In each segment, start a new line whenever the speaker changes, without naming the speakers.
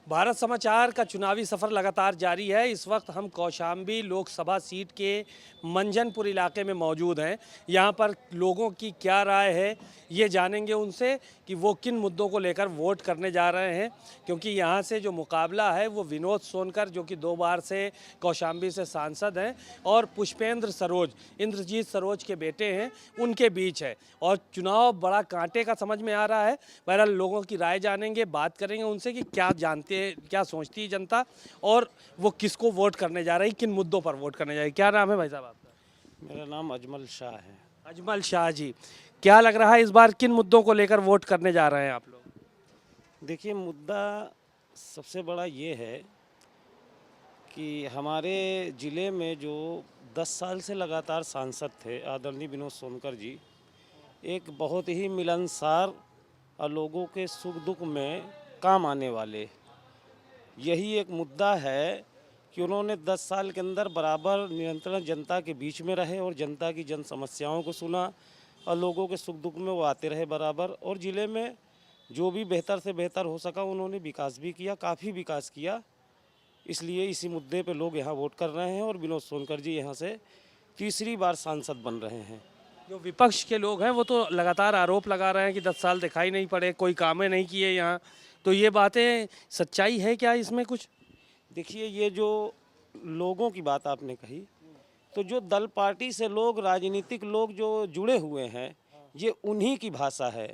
भारत समाचार का चुनावी सफ़र लगातार जारी है। इस वक्त हम कौशाम्बी लोकसभा सीट के मंजनपुर इलाके में मौजूद हैं। यहाँ पर लोगों की क्या राय है ये जानेंगे उनसे कि वो किन मुद्दों को लेकर वोट करने जा रहे हैं, क्योंकि यहाँ से जो मुकाबला है वो विनोद सोनकर जो कि 2 बार से कौशाम्बी से सांसद हैं और पुष्पेंद्र सरोज, इंद्रजीत सरोज के बेटे हैं, उनके बीच है और चुनाव बड़ा कांटे का समझ में आ रहा है। बहरहाल लोगों की राय जानेंगे, बात करेंगे उनसे कि क्या जानते हैं, क्या सोचती है जनता और वो किसको वोट करने जा रही, किन मुद्दों पर वोट करने जा रही। क्या नाम है भाई साहब आपका?
मेरा नाम अजमल शाह है।
अजमल शाह जी, क्या लग रहा है इस बार किन मुद्दों को लेकर वोट करने जा रहे हैं आप लोग?
देखिए, मुद्दा सबसे बड़ा ये है कि हमारे ज़िले में जो 10 साल से लगातार सांसद थे आदरणीय विनोद सोनकर जी, एक बहुत ही मिलनसार और लोगों के सुख दुख में काम आने वाले, यही एक मुद्दा है कि उन्होंने 10 साल के अंदर बराबर निरंतर जनता के बीच में रहे और जनता की जन समस्याओं को सुना और लोगों के सुख दुख में वो आते रहे बराबर, और ज़िले में जो भी बेहतर से बेहतर हो सका उन्होंने विकास भी किया, काफ़ी विकास किया। इसलिए इसी मुद्दे पे लोग यहाँ वोट कर रहे हैं और विनोद सोनकर जी यहाँ से तीसरी बार सांसद बन रहे हैं।
जो विपक्ष के लोग हैं वो तो लगातार आरोप लगा रहे हैं कि 10 साल दिखाई नहीं पड़े, कोई कामें नहीं किए यहाँ, तो ये बातें सच्चाई है क्या इसमें कुछ?
देखिए, ये जो लोगों की बात आपने कही, तो जो दल पार्टी से लोग, राजनीतिक लोग जो जुड़े हुए हैं, ये उन्हीं की भाषा है।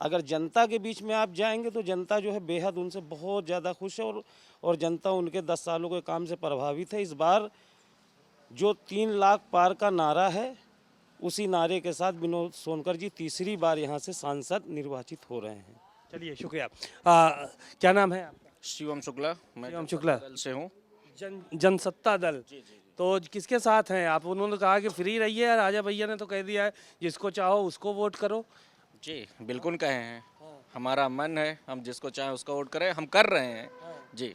अगर जनता के बीच में आप जाएंगे तो जनता जो है बेहद उनसे बहुत ज़्यादा खुश है और जनता उनके 10 सालों के काम से प्रभावित है। इस बार जो 3 लाख पार का नारा है, उसी नारे के साथ विनोद सोनकर जी तीसरी बार यहाँ से सांसद निर्वाचित हो रहे हैं।
चलिए, शुक्रिया। क्या नाम है आपका?
शिवम शुक्ला, मैं
शिवम शुक्ला
दल से हूँ।
जनसत्ता दल। तो किसके साथ हैं आप? उन्होंने कहा कि फ्री रहिए, और राजा भैया ने तो कह दिया है जिसको चाहो उसको वोट करो।
जी बिल्कुल कहे हैं, हमारा मन है, हम जिसको चाहें उसको वोट करें, हम कर रहे हैं जी।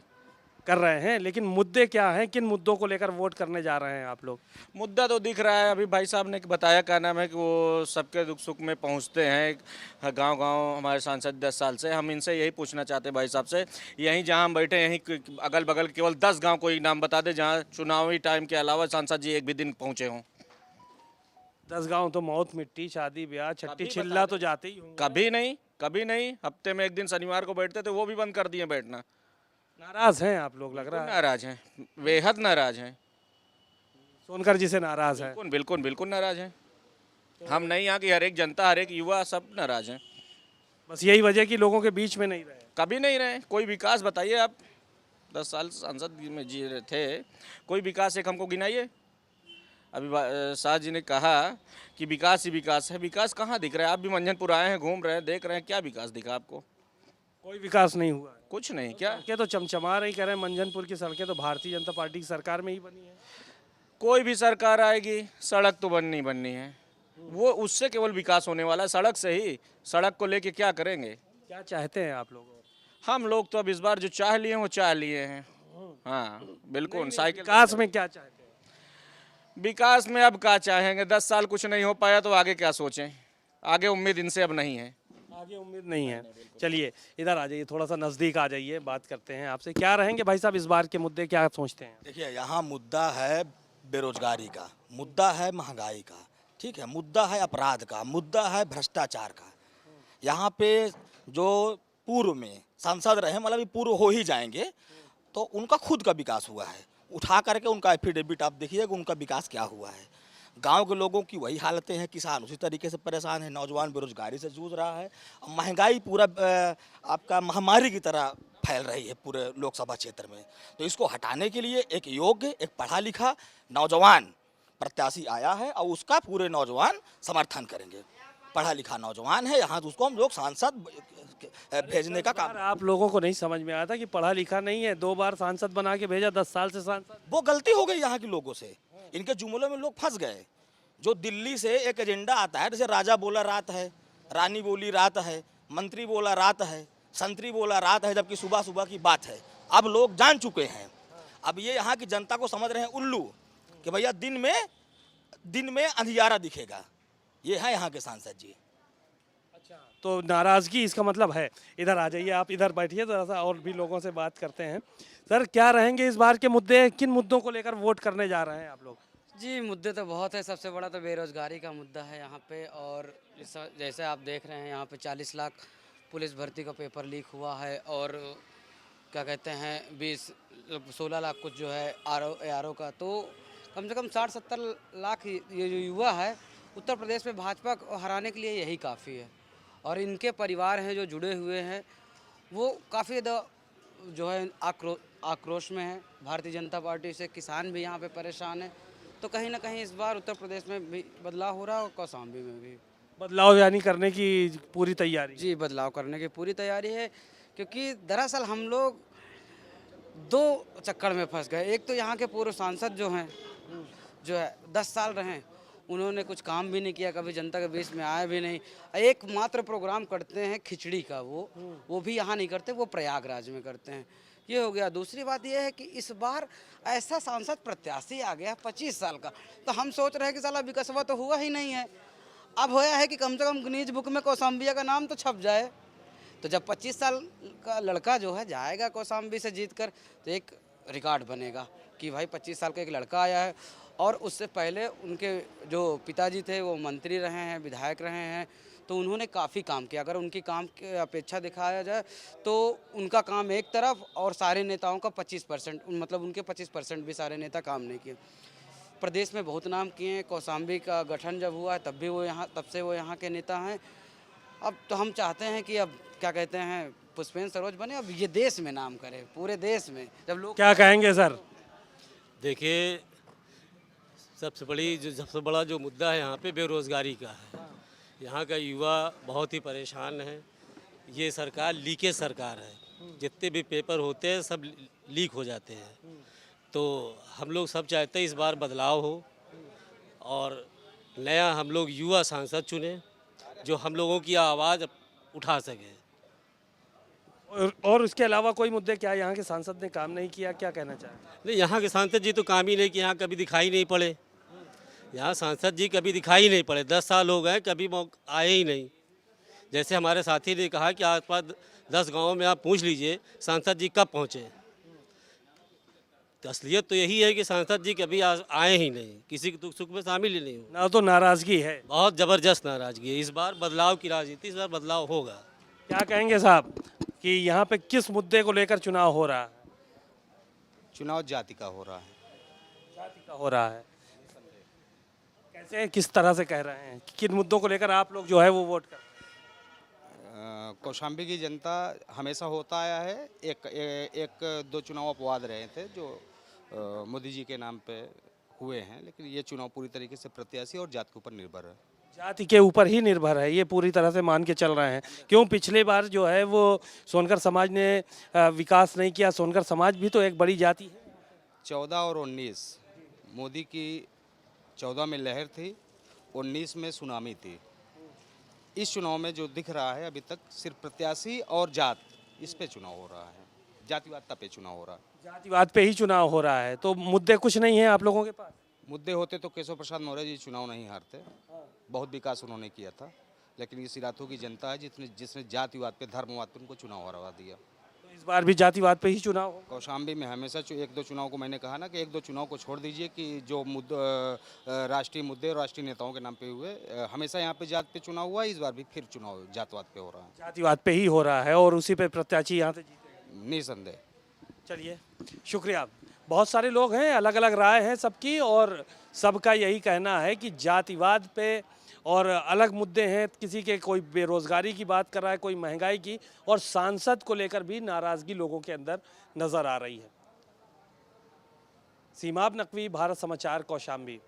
कर रहे हैं, लेकिन मुद्दे क्या हैं, किन मुद्दों को लेकर वोट करने जा रहे हैं आप लोग?
मुद्दा तो दिख रहा है, अभी भाई साहब ने बताया, क्या नाम है कि वो सबके दुख सुख में पहुंचते हैं गांव गांव। हमारे सांसद 10 साल से, हम इनसे यही पूछना चाहते हैं भाई साहब से, यहीं जहां हम बैठे यहीं अगल बगल केवल 10 गांव कोई नाम बता दे जहां चुनावी टाइम के अलावा सांसद जी एक भी दिन पहुँचे हों।
10 गांव तो मौत मिट्टी, शादी ब्याह, छट्टी छिल्ला तो जाते ही होंगे।
कभी नहीं, हफ्ते में एक दिन शनिवार को बैठते थे, वो भी बंद कर दिए बैठना।
नाराज हैं आप लोग, लग रहा है
नाराज हैं, बेहद नाराज हैं।
सोनकर जी से नाराज है।
बिल्कुल बिल्कुल बिल्कुल नाराज हैं। हम नहीं, यहाँ की हर एक जनता, हर एक युवा, सब नाराज हैं।
बस यही वजह कि लोगों के बीच में नहीं रहे।
कभी नहीं रहे। कोई विकास बताइए आप, 10 साल सांसद में जी थे, कोई विकास एक हमको गिनाइए। अभी शाह जी ने कहा कि विकास ही विकास है, विकास कहाँ दिख रहा है? आप भी मंझनपुर आए हैं, घूम रहे हैं, देख रहे हैं, क्या विकास दिखा आपको?
कोई विकास नहीं हुआ है।
कुछ नहीं। क्या
सड़कें तो चमचमा रही, कह रहे हैं मंझनपुर की सड़कें तो भारतीय जनता पार्टी की सरकार में ही बनी है।
कोई भी सरकार आएगी, सड़क तो बननी है, वो उससे केवल विकास होने वाला है, सड़क से ही। सड़क को लेके क्या करेंगे?
क्या चाहते हैं आप लोग?
हम लोग तो अब इस बार जो चाह लिए हैं वो चाह लिए हैं। हाँ बिल्कुल। साइकिल
विकास में क्या चाहते हैं?
विकास में अब क्या चाहेंगे? 10 साल कुछ नहीं हो पाया तो आगे क्या सोचें? आगे उम्मीद इनसे अब नहीं है।
आगे उम्मीद नहीं है। चलिए, इधर आ जाइए, थोड़ा सा नज़दीक आ जाइए, बात करते हैं आपसे। क्या रहेंगे भाई साहब इस बार के मुद्दे, क्या सोचते हैं?
देखिए, यहाँ मुद्दा है बेरोजगारी का, मुद्दा है महंगाई का, ठीक है, मुद्दा है अपराध का, मुद्दा है भ्रष्टाचार का। यहाँ पे जो पूर्व में सांसद रहे, मतलब पूर्व हो ही जाएंगे, तो उनका खुद का विकास हुआ है। उठा करके उनका एफिडेविट आप देखिएगा उनका विकास क्या हुआ है। गांव के लोगों की वही हालतें हैं, किसान उसी तरीके से परेशान है, नौजवान बेरोजगारी से जूझ रहा है, महंगाई पूरा आपका महामारी की तरह फैल रही है पूरे लोकसभा क्षेत्र में। तो इसको हटाने के लिए एक योग्य, एक पढ़ा लिखा नौजवान प्रत्याशी आया है और उसका पूरे नौजवान समर्थन करेंगे। पढ़ा लिखा नौजवान है यहाँ, तो उसको हम लोग सांसद भेजने का काम।
आप लोगों को नहीं समझ में आता कि पढ़ा लिखा नहीं है, 2 बार सांसद बना के भेजा, 10 साल से सांसद।
वो गलती हो गई यहाँ के लोगों से, इनके जुमलों में लोग फंस गए। जो दिल्ली से एक एजेंडा आता है, जैसे राजा बोला रात है, रानी बोली रात है, मंत्री बोला रात है, संतरी बोला रात है, जबकि सुबह सुबह की बात है। अब लोग जान चुके हैं। अब ये यहाँ की जनता को समझ रहे हैं उल्लू, कि भैया दिन में अंधियारा दिखेगा। ये है यहाँ के सांसद जी।
अच्छा, तो नाराज़गी इसका मतलब है। इधर आ जाइए, आप इधर बैठिए, ज़रा सा और भी लोगों से बात करते हैं। सर, क्या रहेंगे इस बार के मुद्दे, किन मुद्दों को लेकर वोट करने जा रहे हैं आप लोग?
जी, मुद्दे तो बहुत है। सबसे बड़ा तो बेरोज़गारी का मुद्दा है यहाँ पे। और जैसे आप देख रहे हैं यहाँ पे 40 लाख पुलिस भर्ती का पेपर लीक हुआ है। और क्या कहते हैं 16 लाख कुछ जो है ARO का। तो कम से कम 60-70 लाख ये जो युवा है उत्तर प्रदेश में भाजपा को हराने के लिए यही काफ़ी है। और इनके परिवार हैं जो जुड़े हुए हैं वो काफ़ी जो है आक्रोश में है भारतीय जनता पार्टी से। किसान भी यहाँ पे परेशान है। तो कहीं ना कहीं इस बार उत्तर प्रदेश में भी बदलाव हो रहा है और कौशाम्बी में भी
बदलाव यानी करने की पूरी तैयारी?
जी, बदलाव करने की पूरी तैयारी है। क्योंकि दरअसल हम लोग दो चक्कर में फंस गए। एक तो यहाँ के पूर्व सांसद जो हैं, जो है 10 साल रहे, उन्होंने कुछ काम भी नहीं किया, कभी जनता के बीच में आए भी नहीं। एकमात्र प्रोग्राम करते हैं खिचड़ी का, वो भी यहाँ नहीं करते, वो प्रयागराज में करते हैं। ये हो गया। दूसरी बात ये है कि इस बार ऐसा सांसद प्रत्याशी आ गया 25 साल का। तो हम सोच रहे हैं कि साला विकासवा तो हुआ ही नहीं है। अब होया है कि कम से कम गिनीज बुक में कौशाम्बिया का नाम तो छप जाए। तो जब 25 साल का लड़का जो है जाएगा कौशाम्बी से जीत कर, तो एक रिकॉर्ड बनेगा कि भाई 25 साल का एक लड़का आया है। और उससे पहले उनके जो पिताजी थे वो मंत्री रहे हैं, विधायक रहे हैं, तो उन्होंने काफ़ी काम किया। अगर उनकी काम की अपेक्षा दिखाया जाए तो उनका काम एक तरफ और सारे नेताओं का 25%, मतलब उनके 25% भी सारे नेता काम नहीं किए। प्रदेश में बहुत नाम किए हैं। कौशाम्बी का गठन जब हुआ तब से वो यहाँ के नेता हैं। अब तो हम चाहते हैं कि अब क्या कहते हैं पुष्पेंद्र सरोज बने, अब ये देश में नाम करे, पूरे देश में। जब लोग
क्या कहेंगे सर?
देखिए, सबसे बड़ा जो मुद्दा है यहाँ पे बेरोज़गारी का है। यहाँ का युवा बहुत ही परेशान है। ये सरकार लीकेज सरकार है। जितने भी पेपर होते हैं सब लीक हो जाते हैं। तो हम लोग सब चाहते हैं इस बार बदलाव हो और नया हम लोग युवा सांसद चुने जो हम लोगों की आवाज़ उठा सके।
और उसके अलावा कोई मुद्दे क्या यहाँ के सांसद ने काम नहीं किया, क्या कहना चाहें?
नहीं, यहाँ के सांसद जी तो काम ही नहीं किए, यहाँ कभी दिखाई नहीं पड़े। यहाँ सांसद जी कभी दिखाई नहीं पड़े, 10 साल हो गए, कभी आए ही नहीं। जैसे हमारे साथी ने कहा कि आसपास 10 गांवों में आप पूछ लीजिए सांसद जी कब पहुँचे। तो असलियत तो यही है कि सांसद जी कभी आए ही नहीं, किसी के दुख सुख में शामिल ही नहीं हो।
ना तो नाराज़गी है,
बहुत ज़बरदस्त नाराज़गी है। इस बार बदलाव की राजनीति, इस बार बदलाव होगा।
क्या कहेंगे साहब कि यहाँ पे किस मुद्दे को लेकर चुनाव हो रहा है?
चुनाव जाति का हो रहा है।
जाति का हो रहा है। कैसे, किस तरह से कह रहे हैं, किन मुद्दों को लेकर आप लोग जो है वो वोट कर?
कौशाम्बी की जनता हमेशा होता आया है। एक दो चुनाव अपवाद रहे थे जो मोदी जी के नाम पे हुए हैं, लेकिन ये चुनाव पूरी तरीके से प्रत्याशी और जात के ऊपर निर्भर है।
जाति के ऊपर ही निर्भर है, ये पूरी तरह से मान के चल रहे हैं। क्यों पिछले बार जो है वो सोनकर समाज ने विकास नहीं किया? सोनकर समाज भी तो एक बड़ी जाति है।
14 और 19 मोदी की 14 में लहर थी, 19 में सुनामी थी। इस चुनाव में जो दिख रहा है अभी तक सिर्फ प्रत्याशी और जात, इस पे चुनाव हो रहा है। जातिवाद पे चुनाव हो रहा है।
जातिवाद पे ही चुनाव हो रहा है। तो मुद्दे कुछ नहीं है आप लोगों के पास?
मुद्दे होते तो केशव प्रसाद मौर्य जी चुनाव नहीं हारते। बहुत विकास उन्होंने किया था, लेकिन ये सिराथू की जनता है जिसने जातिवाद पे, धर्मवाद पे उनको चुनाव हरवा दिया।
तो इस बार भी जातिवाद पे ही चुनाव हो?
कौशाम्बी में हमेशा एक दो चुनाव को मैंने कहा ना कि एक दो चुनाव को छोड़ दीजिए कि जो राष्ट्रीय मुद्दे और राष्ट्रीय नेताओं के नाम पे हुए, हमेशा यहाँ पे जात पे चुनाव हुआ। इस बार भी फिर चुनाव जातवाद पे हो रहा है।
जातिवाद पे ही हो रहा है और उसी पे प्रत्याशी यहाँ से जीते।
निसंदेह।
चलिए, शुक्रिया। बहुत सारे लोग हैं, अलग अलग राय है सबकी, और सबका यही कहना है कि जातिवाद पे और अलग मुद्दे हैं। किसी के कोई बेरोजगारी की बात कर रहा है, कोई महंगाई की, और सांसद को लेकर भी नाराजगी लोगों के अंदर नजर आ रही है। सीमाब नकवी, भारत समाचार, कौशाम्बी।